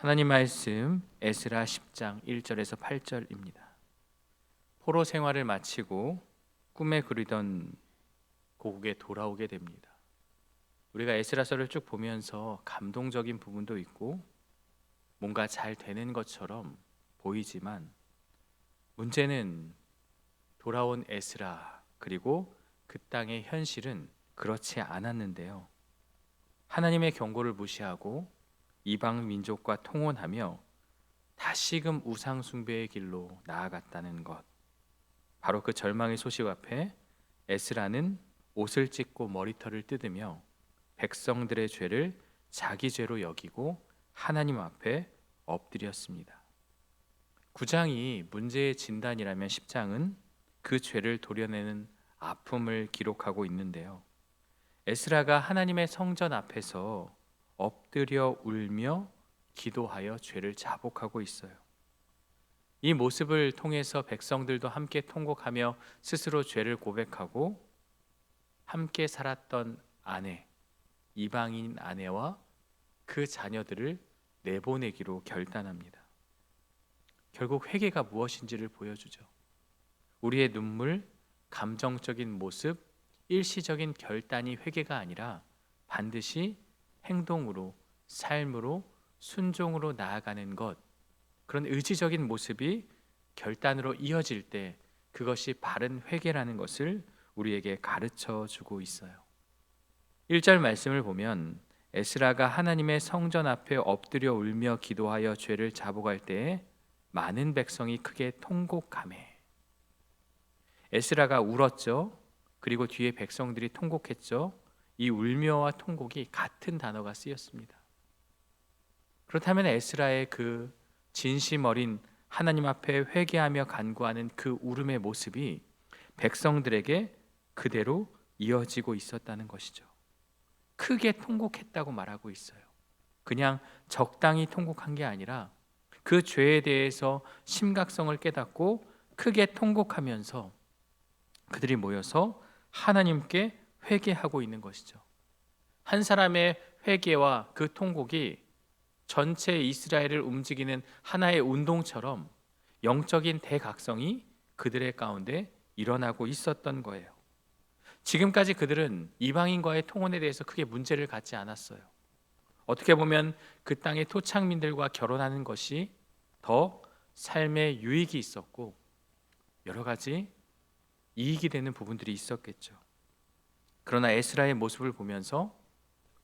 하나님 말씀 에스라 10장 1절에서 8절입니다. 포로 생활을 마치고 꿈에 그리던 고국에 돌아오게 됩니다. 우리가 에스라서를 쭉 보면서 감동적인 부분도 있고 뭔가 잘 되는 것처럼 보이지만 문제는 돌아온 에스라 그리고 그 땅의 현실은 그렇지 않았는데요. 하나님의 경고를 무시하고 이방 민족과 통혼하며 다시금 우상 숭배의 길로 나아갔다는 것. 바로 그 절망의 소식 앞에 에스라는 옷을 찢고 머리털을 뜯으며 백성들의 죄를 자기 죄로 여기고 하나님 앞에 엎드렸습니다. 9장이 문제의 진단이라면 10장은 그 죄를 도려내는 아픔을 기록하고 있는데요. 에스라가 하나님의 성전 앞에서 엎드려 울며 기도하여 죄를 자복하고 있어요. 이 모습을 통해서 백성들도 함께 통곡하며 스스로 죄를 고백하고 함께 살았던 아내, 이방인 아내와 그 자녀들을 내보내기로 결단합니다. 결국 회개가 무엇인지를 보여주죠. 우리의 눈물, 감정적인 모습, 일시적인 결단이 회개가 아니라 반드시 행동으로, 삶으로, 순종으로 나아가는 것, 그런 의지적인 모습이 결단으로 이어질 때 그것이 바른 회개라는 것을 우리에게 가르쳐 주고 있어요. 1절 말씀을 보면 에스라가 하나님의 성전 앞에 엎드려 울며 기도하여 죄를 자복할 때에 많은 백성이 크게 통곡하매. 에스라가 울었죠. 그리고 뒤에 백성들이 통곡했죠. 이 울며와 통곡이 같은 단어가 쓰였습니다. 그렇다면 에스라의 그 진심 어린 하나님 앞에 회개하며 간구하는 그 울음의 모습이 백성들에게 그대로 이어지고 있었다는 것이죠. 크게 통곡했다고 말하고 있어요. 그냥 적당히 통곡한 게 아니라 그 죄에 대해서 심각성을 깨닫고 크게 통곡하면서 그들이 모여서 하나님께 회개하고 있는 것이죠. 한 사람의 회개와 그 통곡이 전체 이스라엘을 움직이는 하나의 운동처럼 영적인 대각성이 그들의 가운데 일어나고 있었던 거예요. 지금까지 그들은 이방인과의 통혼에 대해서 크게 문제를 갖지 않았어요. 어떻게 보면 그 땅의 토착민들과 결혼하는 것이 더 삶에 유익이 있었고 여러 가지 이익이 되는 부분들이 있었겠죠. 그러나 에스라의 모습을 보면서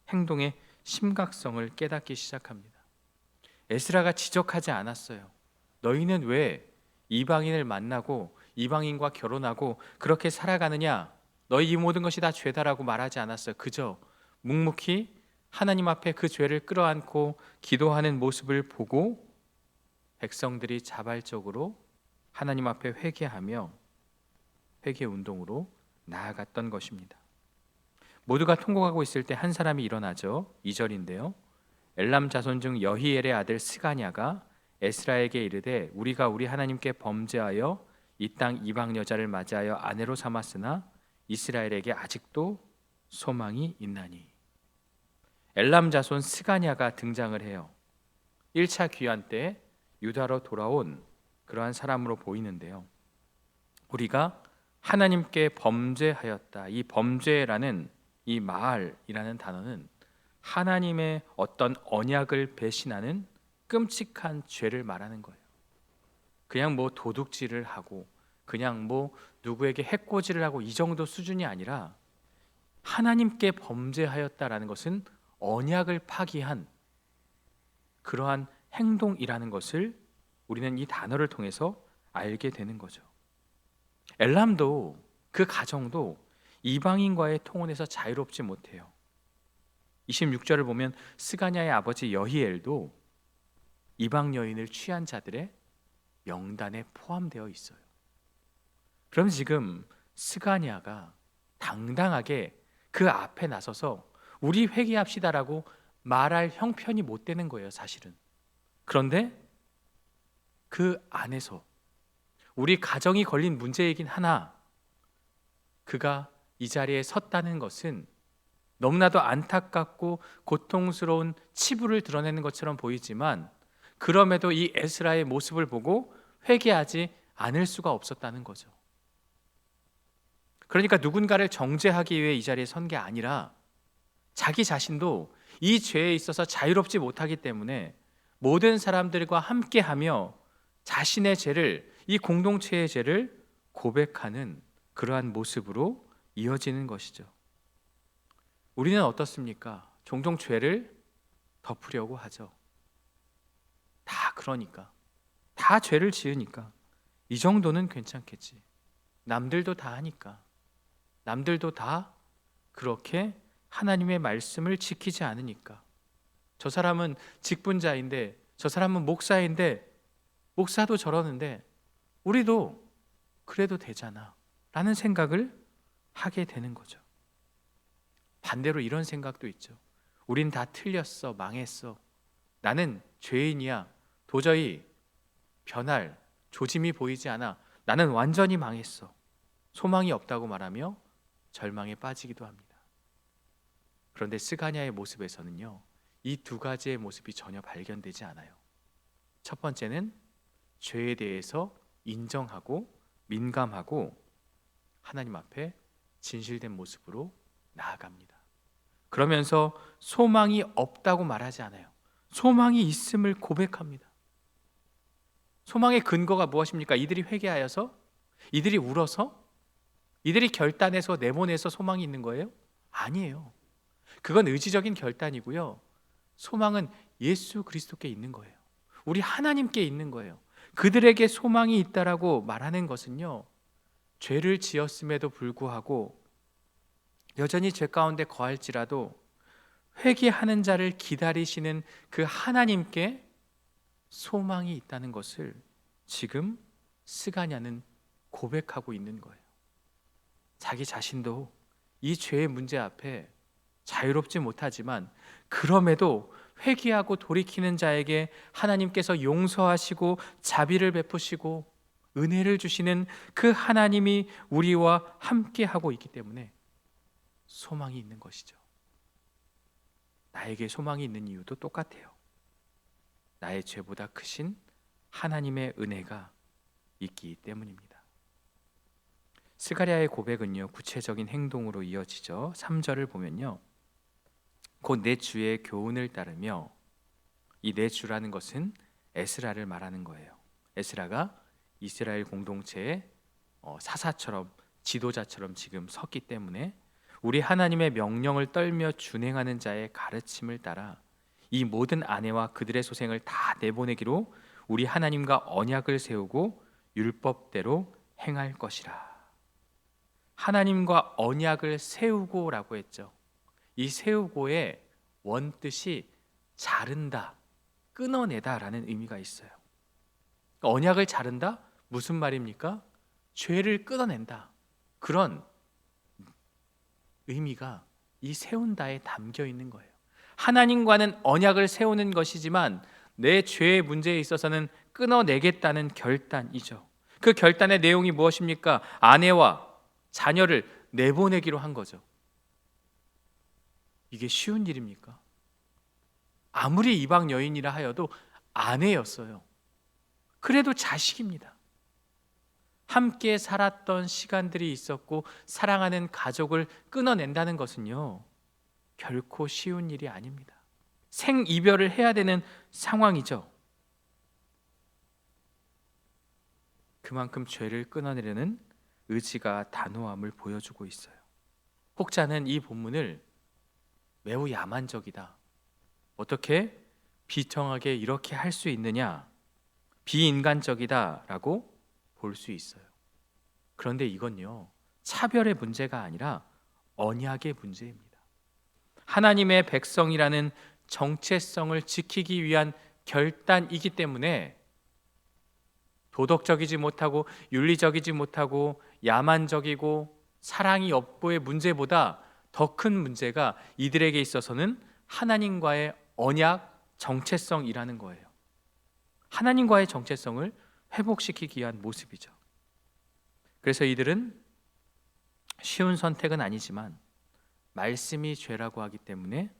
행동의 심각성을 깨닫기 시작합니다. 에스라가 지적하지 않았어요. 너희는 왜 이방인을 만나고 이방인과 결혼하고 그렇게 살아가느냐? 너희 이 모든 것이 다 죄다라고 말하지 않았어요. 그저 묵묵히 하나님 앞에 그 죄를 끌어안고 기도하는 모습을 보고 백성들이 자발적으로 하나님 앞에 회개하며 회개 운동으로 나아갔던 것입니다. 모두가 통곡하고 있을 때 한 사람이 일어나죠. 2절인데요. 엘람 자손 중 여히엘의 아들 스가냐가 에스라에게 이르되 우리가 우리 하나님께 범죄하여 이 땅 이방 여자를 맞이하여 아내로 삼았으나 이스라엘에게 아직도 소망이 있나니. 엘람 자손 스가냐가 등장을 해요. 1차 귀환 때 유다로 돌아온 그러한 사람으로 보이는데요. 우리가 하나님께 범죄하였다. 이 범죄라는 이 마알이라는 단어는 하나님의 어떤 언약을 배신하는 끔찍한 죄를 말하는 거예요. 그냥 뭐 도둑질을 하고 그냥 뭐 누구에게 해코지를 하고 이 정도 수준이 아니라 하나님께 범죄하였다라는 것은 언약을 파기한 그러한 행동이라는 것을 우리는 이 단어를 통해서 알게 되는 거죠. 엘람도 그 가정도 이방인과의 통혼에서 자유롭지 못해요. 26절을 보면 스가냐의 아버지 여히엘도 이방 여인을 취한 자들의 명단에 포함되어 있어요. 그럼 지금 스가냐가 당당하게 그 앞에 나서서 우리 회개합시다라고 말할 형편이 못 되는 거예요, 사실은. 그런데 그 안에서 우리 가정이 걸린 문제이긴 하나 그가 이 자리에 섰다는 것은 너무나도 안타깝고 고통스러운 치부를 드러내는 것처럼 보이지만 그럼에도 이 에스라의 모습을 보고 회개하지 않을 수가 없었다는 거죠. 그러니까 누군가를 정죄하기 위해 이 자리에 선 게 아니라 자기 자신도 이 죄에 있어서 자유롭지 못하기 때문에 모든 사람들과 함께하며 자신의 죄를, 이 공동체의 죄를 고백하는 그러한 모습으로 이어지는 것이죠. 우리는 어떻습니까? 종종 죄를 덮으려고 하죠. 다 그러니까, 다 죄를 지으니까 이 정도는 괜찮겠지. 남들도 다 하니까, 남들도 다 그렇게 하나님의 말씀을 지키지 않으니까, 저 사람은 직분자인데, 저 사람은 목사인데, 목사도 저러는데 우리도 그래도 되잖아 라는 생각을 하게 되는 거죠. 반대로 이런 생각도 있죠. 우린 다 틀렸어, 망했어, 나는 죄인이야, 도저히 변할 조짐이 보이지 않아, 나는 완전히 망했어, 소망이 없다고 말하며 절망에 빠지기도 합니다. 그런데 스가랴의 모습에서는요, 이 두 가지의 모습이 전혀 발견되지 않아요. 첫 번째는 죄에 대해서 인정하고 민감하고 하나님 앞에 진실된 모습으로 나아갑니다. 그러면서 소망이 없다고 말하지 않아요. 소망이 있음을 고백합니다. 소망의 근거가 무엇입니까? 이들이 회개하여서? 이들이 울어서? 이들이 결단해서 내보내서 소망이 있는 거예요? 아니에요. 그건 의지적인 결단이고요. 소망은 예수 그리스도께 있는 거예요. 우리 하나님께 있는 거예요. 그들에게 소망이 있다라고 말하는 것은요, 죄를 지었음에도 불구하고 여전히 죄 가운데 거할지라도 회개하는 자를 기다리시는 그 하나님께 소망이 있다는 것을 지금 스가랴는 고백하고 있는 거예요. 자기 자신도 이 죄의 문제 앞에 자유롭지 못하지만 그럼에도 회개하고 돌이키는 자에게 하나님께서 용서하시고 자비를 베푸시고 은혜를 주시는 그 하나님이 우리와 함께하고 있기 때문에 소망이 있는 것이죠. 나에게 소망이 있는 이유도 똑같아요. 나의 죄보다 크신 하나님의 은혜가 있기 때문입니다. 스가랴의 고백은요, 구체적인 행동으로 이어지죠. 3절을 보면요, 곧 내 주의 교훈을 따르며, 이 내 주라는 것은 에스라를 말하는 거예요. 에스라가 이스라엘 공동체의 사사처럼, 지도자처럼 지금 섰기 때문에 우리 하나님의 명령을 떨며 준행하는 자의 가르침을 따라 이 모든 아내와 그들의 소생을 다 내보내기로 우리 하나님과 언약을 세우고 율법대로 행할 것이라. 하나님과 언약을 세우고라고 했죠. 이 세우고의 원뜻이 자른다, 끊어내다라는 의미가 있어요. 언약을 자른다? 무슨 말입니까? 죄를 끊어낸다. 그런 의미가 이 세운다에 담겨 있는 거예요. 하나님과는 언약을 세우는 것이지만 내 죄의 문제에 있어서는 끊어내겠다는 결단이죠. 그 결단의 내용이 무엇입니까? 아내와 자녀를 내보내기로 한 거죠. 이게 쉬운 일입니까? 아무리 이방 여인이라 하여도 아내였어요. 그래도 자식입니다. 함께 살았던 시간들이 있었고 사랑하는 가족을 끊어낸다는 것은요, 결코 쉬운 일이 아닙니다. 생이별을 해야 되는 상황이죠. 그만큼 죄를 끊어내려는 의지가 단호함을 보여주고 있어요. 혹자는 이 본문을 매우 야만적이다, 어떻게 비청하게 이렇게 할 수 있느냐, 비인간적이다 라고 볼 수 있어요. 그런데 이건요, 차별의 문제가 아니라 언약의 문제입니다. 하나님의 백성이라는 정체성을 지키기 위한 결단이기 때문에 도덕적이지 못하고 윤리적이지 못하고 야만적이고 사랑이 없고의 문제보다 더 큰 문제가 이들에게 있어서는 하나님과의 언약 정체성이라는 거예요. 하나님과의 정체성을 회복시키기 위한 모습이죠. 그래서 이들은 쉬운 선택은 아니지만 말씀이 죄라고 하기 때문에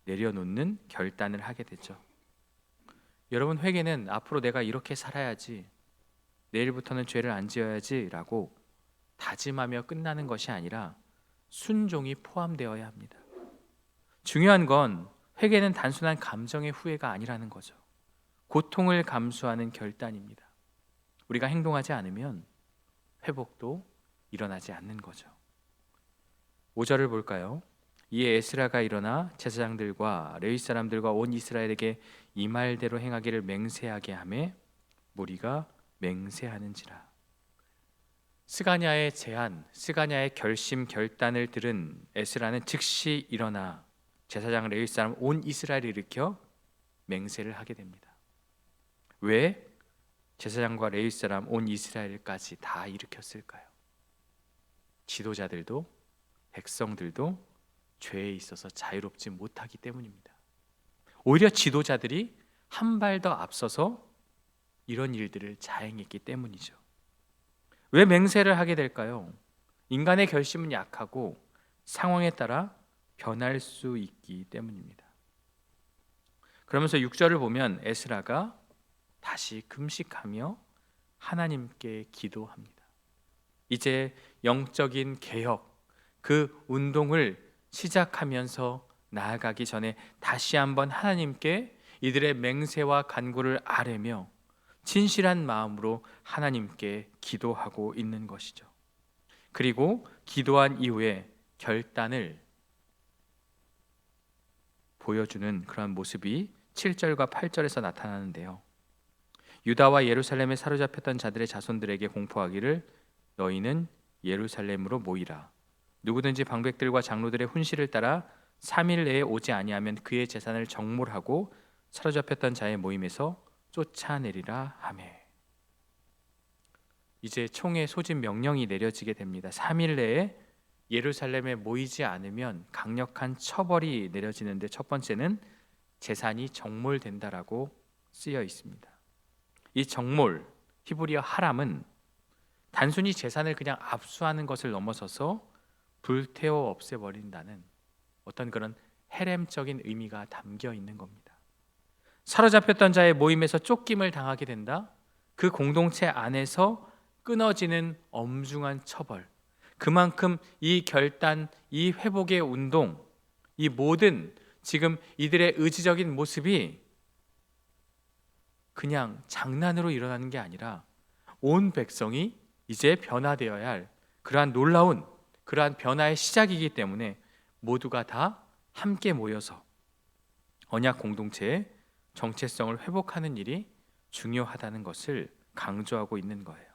내려놓는 결단을 하게 되죠. 여러분, 회개는 앞으로 내가 이렇게 살아야지, 내일부터는 죄를 안 지어야지라고 다짐하며 끝나는 것이 아니라 순종이 포함되어야 합니다. 중요한 건 회개는 단순한 감정의 후회가 아니라는 거죠. 고통을 감수하는 결단입니다. 우리가 행동하지 않으면 회복도 일어나지 않는 거죠. 5절을 볼까요? 이에 에스라가 일어나 제사장들과 레위 사람들과 온 이스라엘에게 이 말대로 행하기를 맹세하게 하매 무리가 맹세하는지라. 스가랴의 제안, 스가랴의 결심 결단을 들은 에스라는 즉시 일어나 제사장 레위 사람 온 이스라엘을 일으켜 맹세를 하게 됩니다. 왜 제사장과 레위 사람 온 이스라엘까지 다 일으켰을까요? 지도자들도 백성들도 죄에 있어서 자유롭지 못하기 때문입니다. 오히려 지도자들이 한 발 더 앞서서 이런 일들을 자행했기 때문이죠. 왜 맹세를 하게 될까요? 인간의 결심은 약하고 상황에 따라 변할 수 있기 때문입니다. 그러면서 6절을 보면 에스라가 다시 금식하며 하나님께 기도합니다. 이제 영적인 개혁, 그 운동을 시작하면서 나아가기 전에 다시 한번 하나님께 이들의 맹세와 간구를 아뢰며 진실한 마음으로 하나님께 기도하고 있는 것이죠. 그리고 기도한 이후에 결단을 보여주는 그런 모습이 7절과 8절에서 나타나는데요. 유다와 예루살렘에 사로잡혔던 자들의 자손들에게 공포하기를 너희는 예루살렘으로 모이라. 누구든지 방백들과 장로들의 훈시를 따라 3일 내에 오지 아니하면 그의 재산을 정몰하고 사로잡혔던 자의 모임에서 쫓아내리라 하매. 이제 총의 소집 명령이 내려지게 됩니다. 3일 내에 예루살렘에 모이지 않으면 강력한 처벌이 내려지는데, 첫 번째는 재산이 정몰된다라고 쓰여 있습니다. 이 정몰, 히브리어 하람은 단순히 재산을 그냥 압수하는 것을 넘어서서 불태워 없애버린다는 어떤 그런 헤렘적인 의미가 담겨 있는 겁니다. 사로잡혔던 자의 모임에서 쫓김을 당하게 된다. 그 공동체 안에서 끊어지는 엄중한 처벌, 그만큼 이 결단, 이 회복의 운동, 이 모든 지금 이들의 의지적인 모습이 그냥 장난으로 일어나는 게 아니라 온 백성이 이제 변화되어야 할 그러한 놀라운 그러한 변화의 시작이기 때문에 모두가 다 함께 모여서 언약 공동체의 정체성을 회복하는 일이 중요하다는 것을 강조하고 있는 거예요.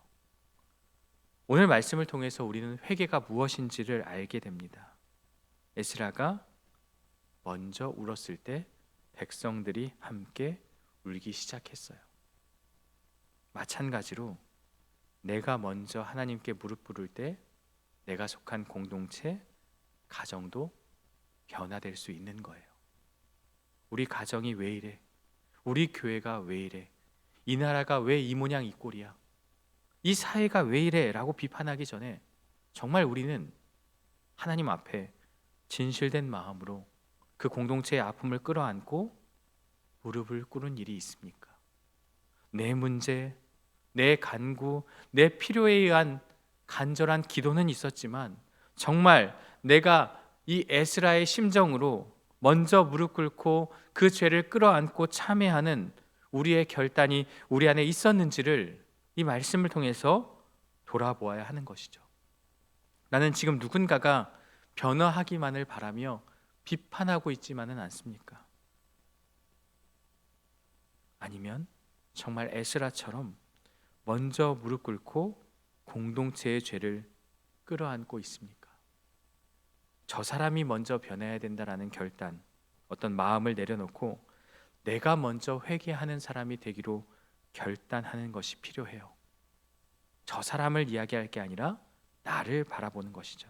오늘 말씀을 통해서 우리는 회개가 무엇인지를 알게 됩니다. 에스라가 먼저 울었을 때 백성들이 함께 울기 시작했어요. 마찬가지로 내가 먼저 하나님께 무릎 꿇을 때 내가 속한 공동체, 가정도 변화될 수 있는 거예요. 우리 가정이 왜 이래? 우리 교회가 왜 이래? 이 나라가 왜 이 모양 이 꼴이야? 이 사회가 왜 이래? 라고 비판하기 전에 정말 우리는 하나님 앞에 진실된 마음으로 그 공동체의 아픔을 끌어안고 무릎을 꿇은 일이 있습니까? 내 문제, 내 간구, 내 필요에 의한 간절한 기도는 있었지만 정말 내가 이 에스라의 심정으로 먼저 무릎 꿇고 그 죄를 끌어안고 참회하는 우리의 결단이 우리 안에 있었는지를 이 말씀을 통해서 돌아보아야 하는 것이죠. 나는 지금 누군가가 변화하기만을 바라며 비판하고 있지만은 않습니까? 아니면 정말 에스라처럼 먼저 무릎 꿇고 공동체의 죄를 끌어안고 있습니까? 저 사람이 먼저 변해야 된다라는 결단, 어떤 마음을 내려놓고 내가 먼저 회개하는 사람이 되기로 결단하는 것이 필요해요. 저 사람을 이야기할 게 아니라 나를 바라보는 것이죠.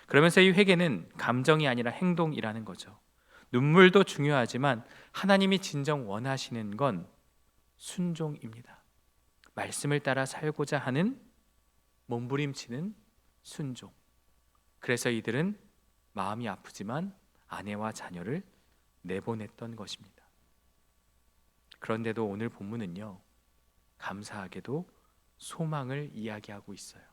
그러면서 이 회개는 감정이 아니라 행동이라는 거죠. 눈물도 중요하지만 하나님이 진정 원하시는 건 순종입니다. 말씀을 따라 살고자 하는 몸부림치는 순종. 그래서 이들은 마음이 아프지만 아내와 자녀를 내보냈던 것입니다. 그런데도 오늘 본문은요, 감사하게도 소망을 이야기하고 있어요.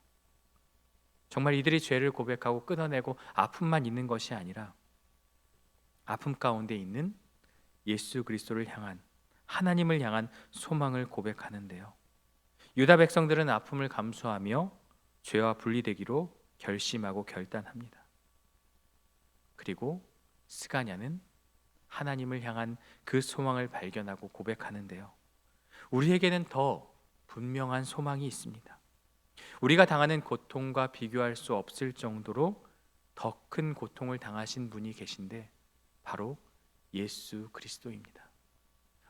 정말 이들이 죄를 고백하고 끊어내고 아픔만 있는 것이 아니라 아픔 가운데 있는 예수 그리스도를 향한, 하나님을 향한 소망을 고백하는데요. 유다 백성들은 아픔을 감수하며 죄와 분리되기로 결심하고 결단합니다. 그리고 스가랴는 하나님을 향한 그 소망을 발견하고 고백하는데요. 우리에게는 더 분명한 소망이 있습니다. 우리가 당하는 고통과 비교할 수 없을 정도로 더 큰 고통을 당하신 분이 계신데 바로 예수 그리스도입니다.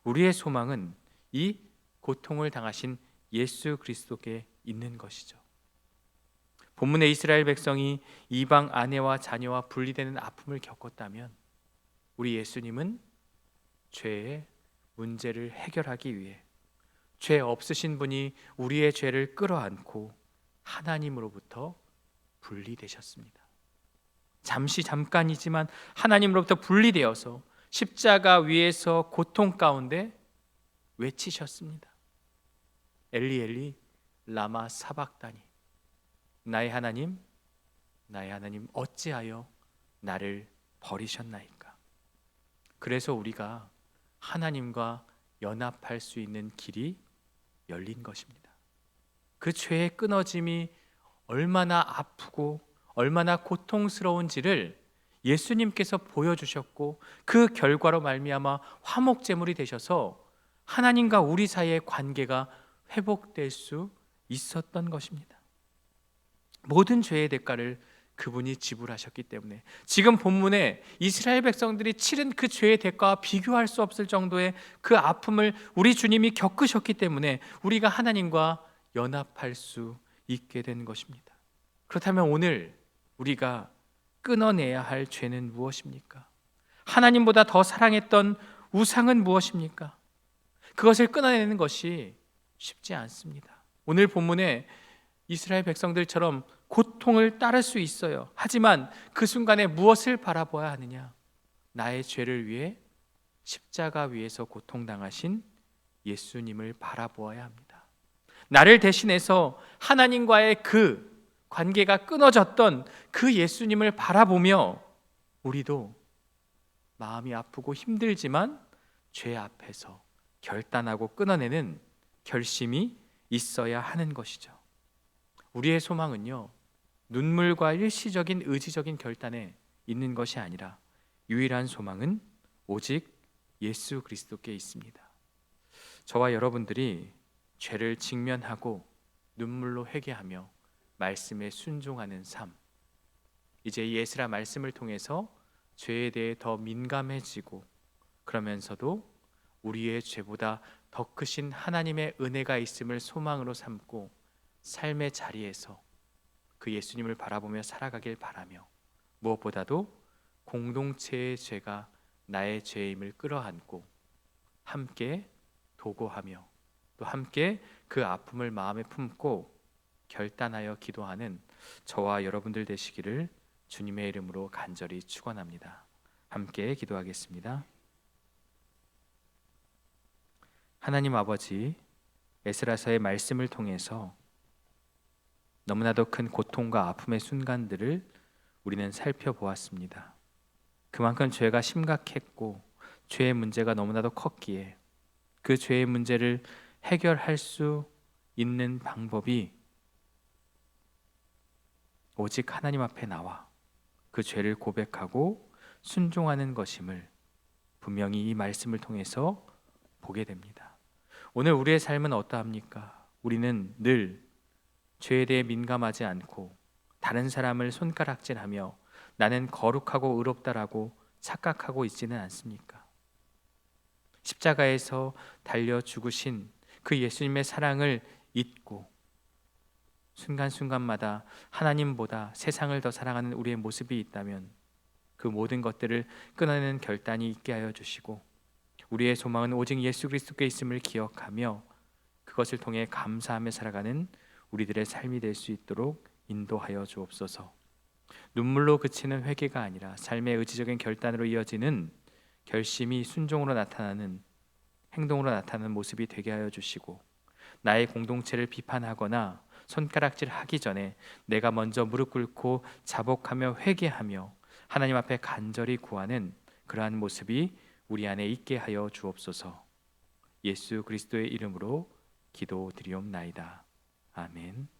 우리의 소망은 이 고통을 당하신 예수 그리스도께 있는 것이죠. 본문의 이스라엘 백성이 이방 아내와 자녀와 분리되는 아픔을 겪었다면 우리 예수님은 죄의 문제를 해결하기 위해 죄 없으신 분이 우리의 죄를 끌어안고 하나님으로부터 분리되셨습니다. 잠깐이지만 하나님으로부터 분리되어서 십자가 위에서 고통 가운데 외치셨습니다. 엘리 엘리 라마 사박다니, 나의 하나님 어찌하여 나를 버리셨나이까. 그래서 우리가 하나님과 연합할 수 있는 길이 열린 것입니다. 그 죄의 끊어짐이 얼마나 아프고 얼마나 고통스러운지를 예수님께서 보여주셨고 그 결과로 말미암아 화목제물이 되셔서 하나님과 우리 사이의 관계가 회복될 수 있었던 것입니다. 모든 죄의 대가를 그분이 지불하셨기 때문에 지금 본문에 이스라엘 백성들이 치른 그 죄의 대가와 비교할 수 없을 정도의 그 아픔을 우리 주님이 겪으셨기 때문에 우리가 하나님과 연합할 수 있게 된 것입니다. 그렇다면 오늘 우리가 끊어내야 할 죄는 무엇입니까? 하나님보다 더 사랑했던 우상은 무엇입니까? 그것을 끊어내는 것이 쉽지 않습니다. 오늘 본문에 이스라엘 백성들처럼 고통을 따를 수 있어요. 하지만 그 순간에 무엇을 바라보아야 하느냐? 나의 죄를 위해 십자가 위에서 고통당하신 예수님을 바라보아야 합니다. 나를 대신해서 하나님과의 그 관계가 끊어졌던 그 예수님을 바라보며 우리도 마음이 아프고 힘들지만 죄 앞에서 결단하고 끊어내는 결심이 있어야 하는 것이죠. 우리의 소망은요, 눈물과 일시적인 의지적인 결단에 있는 것이 아니라 유일한 소망은 오직 예수 그리스도께 있습니다. 저와 여러분들이 죄를 직면하고 눈물로 회개하며 말씀에 순종하는 삶, 이제 예수라 말씀을 통해서 죄에 대해 더 민감해지고 그러면서도 우리의 죄보다 더 크신 하나님의 은혜가 있음을 소망으로 삼고 삶의 자리에서 그 예수님을 바라보며 살아가길 바라며 무엇보다도 공동체의 죄가 나의 죄임을 끌어안고 함께 도고하며 또 함께 그 아픔을 마음에 품고 결단하여 기도하는 저와 여러분들 되시기를 주님의 이름으로 간절히 축원합니다. 함께 기도하겠습니다. 하나님 아버지, 에스라서의 말씀을 통해서 너무나도 큰 고통과 아픔의 순간들을 우리는 살펴보았습니다. 그만큼 죄가 심각했고 죄의 문제가 너무나도 컸기에 그 죄의 문제를 해결할 수 있는 방법이 오직 하나님 앞에 나와 그 죄를 고백하고 순종하는 것임을 분명히 이 말씀을 통해서 보게 됩니다. 오늘 우리의 삶은 어떠합니까? 우리는 늘 죄에 대해 민감하지 않고 다른 사람을 손가락질하며 나는 거룩하고 의롭다라고 착각하고 있지는 않습니까? 십자가에서 달려 죽으신 그 예수님의 사랑을 잊고 순간순간마다 하나님보다 세상을 더 사랑하는 우리의 모습이 있다면 그 모든 것들을 끊어내는 결단이 있게 하여 주시고 우리의 소망은 오직 예수 그리스도께 있음을 기억하며 그것을 통해 감사하며 살아가는 우리들의 삶이 될 수 있도록 인도하여 주옵소서. 눈물로 그치는 회개가 아니라 삶의 의지적인 결단으로 이어지는 결심이 순종으로 나타나는 행동으로 나타나는 모습이 되게 하여 주시고, 나의 공동체를 비판하거나 손가락질하기 전에 내가 먼저 무릎 꿇고 자복하며 회개하며 하나님 앞에 간절히 구하는 그러한 모습이 우리 안에 있게 하여 주옵소서. 예수 그리스도의 이름으로 기도드리옵나이다. 아멘.